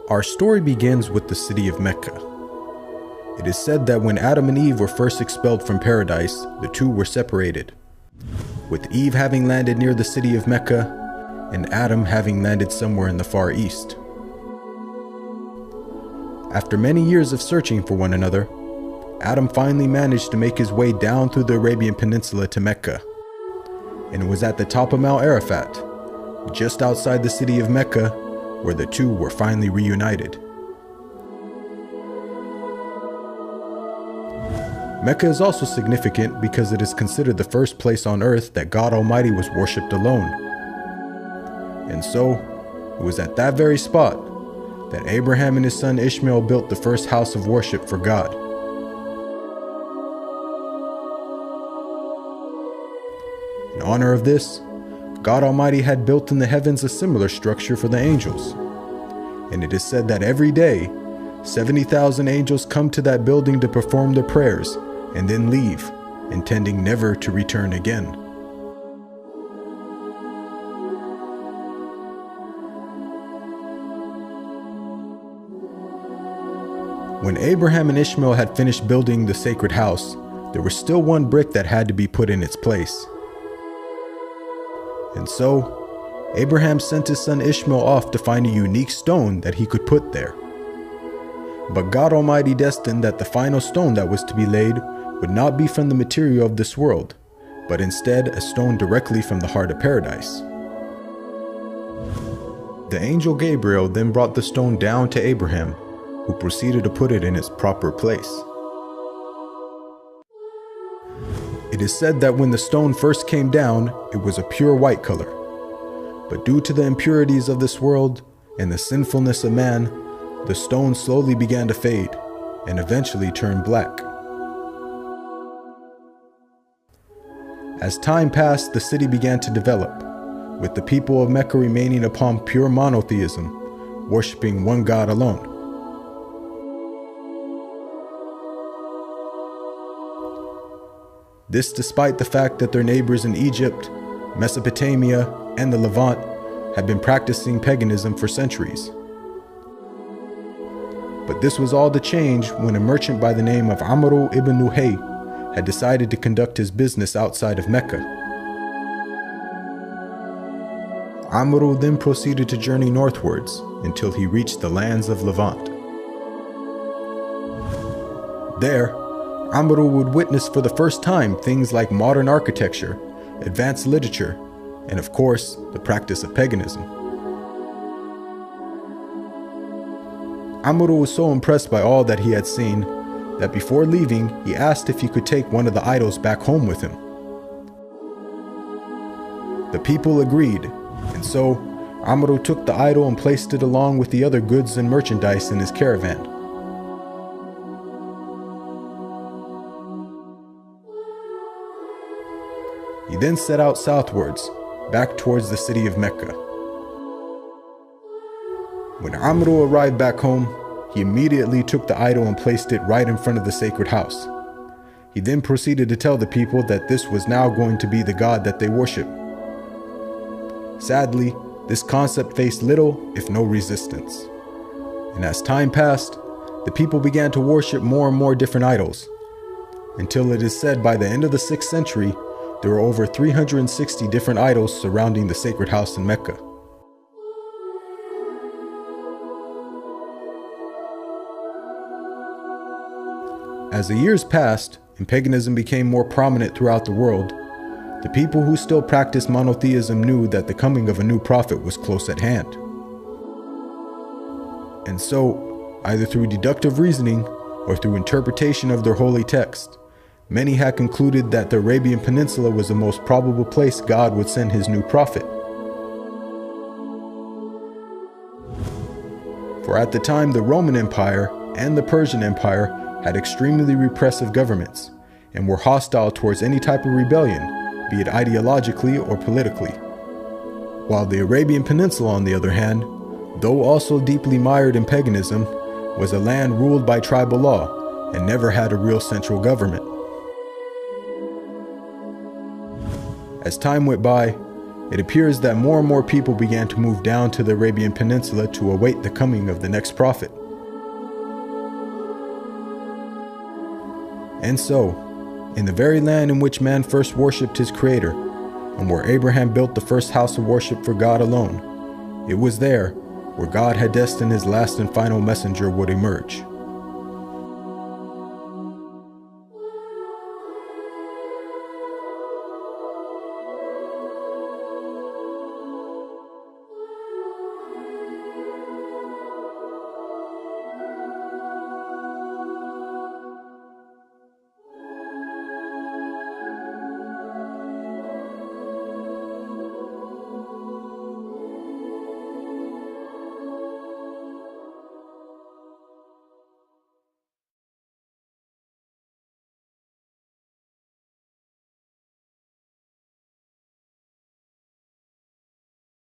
Our story begins with the city of Mecca. It is said that when Adam and Eve were first expelled from paradise, the two were separated, with Eve having landed near the city of Mecca and Adam having landed somewhere in the Far East. After many years of searching for one another, Adam finally managed to make his way down through the Arabian Peninsula to Mecca, and it was at the top of Mount Arafat, just outside the city of Mecca, where the two were finally reunited. Mecca is also significant because it is considered the first place on earth that God Almighty was worshipped alone. And so, it was at that very spot that Abraham and his son Ishmael built the first house of worship for God. In honor of this, God Almighty had built in the heavens a similar structure for the angels. And it is said that every day, 70,000 angels come to that building to perform their prayers and then leave, intending never to return again. When Abraham and Ishmael had finished building the sacred house, there was still one brick that had to be put in its place. And so, Abraham sent his son Ishmael off to find a unique stone that he could put there. But God Almighty destined that the final stone that was to be laid would not be from the material of this world, but instead a stone directly from the heart of paradise. The angel Gabriel then brought the stone down to Abraham, who proceeded to put it in its proper place. It is said that when the stone first came down, it was a pure white color. But due to the impurities of this world and the sinfulness of man, the stone slowly began to fade and eventually turned black. As time passed, the city began to develop, with the people of Mecca remaining upon pure monotheism, worshiping one God alone. This despite the fact that their neighbors in Egypt, Mesopotamia, and the Levant had been practicing paganism for centuries. But this was all to change when a merchant by the name of Amr ibn Nuhay had decided to conduct his business outside of Mecca. Amr then proceeded to journey northwards until he reached the lands of Levant. There, Amr would witness for the first time things like modern architecture, advanced literature, and of course, the practice of paganism. Amr was so impressed by all that he had seen that before leaving, he asked if he could take one of the idols back home with him. The people agreed, and so Amr took the idol and placed it along with the other goods and merchandise in his caravan. He then set out southwards, back towards the city of Mecca. When Amr arrived back home, he immediately took the idol and placed it right in front of the sacred house. He then proceeded to tell the people that this was now going to be the God that they worship. Sadly, this concept faced little, if no resistance. And as time passed, the people began to worship more and more different idols, until it is said by the end of the 6th century, there were over 360 different idols surrounding the sacred house in Mecca. As the years passed and paganism became more prominent throughout the world, the people who still practiced monotheism knew that the coming of a new prophet was close at hand. And so, either through deductive reasoning or through interpretation of their holy text, many had concluded that the Arabian Peninsula was the most probable place God would send his new prophet. For at the time, the Roman Empire and the Persian Empire had extremely repressive governments and were hostile towards any type of rebellion, be it ideologically or politically. While the Arabian Peninsula, on the other hand, though also deeply mired in paganism, was a land ruled by tribal law and never had a real central government. As time went by, It appears that more and more people began to move down to the Arabian Peninsula to await the coming of the next prophet. And so, in the very land in which man first worshipped his Creator, and where Abraham built the first house of worship for God alone, it was there where God had destined his last and final messenger would emerge.